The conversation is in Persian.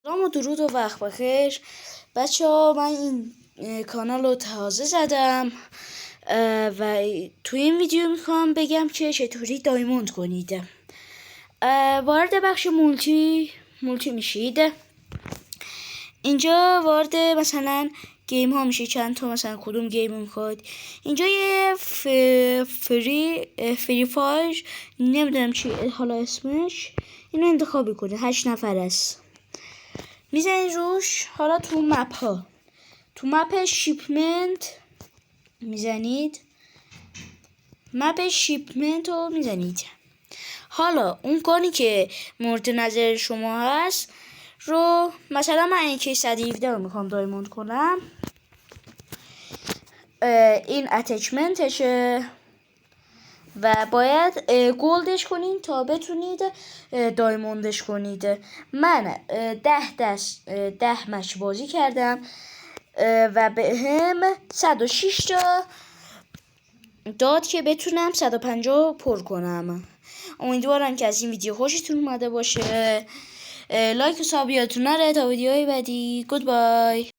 سلام و درود و وقت بخیر بچه ها. من این کانال رو تازه زدم و توی این ویدیو میخوام بگم که چطوری دایموند کنید. وارد بخش مولتی میشید. اینجا وارد مثلا گیم ها میشه، چند تا مثلا کدوم گیم میخواد. اینجا یه فری فایر نمیدونم چی حالا اسمش، اینو انتخاب کنید. 8 نفر است، میزنید روش. حالا تو مپ شیپمنت میزنید، مپ شیپمنت رو میزنید. حالا اون گانی که مورد نظر شما هست رو، مثلا من این که 117 رو میخوام دایموند کنم، این اتچمنتشه و باید گلدش کنید تا بتونید دایموندش کنید. من 10 مچ بازی کردم و به هم 106 تا داد که بتونم 150 پر کنم. امیدوارم که از این ویدیو خوشتون اومده باشه. لایک و ساب یادتون نره. تا ویدیوهای بعدی، گود بای.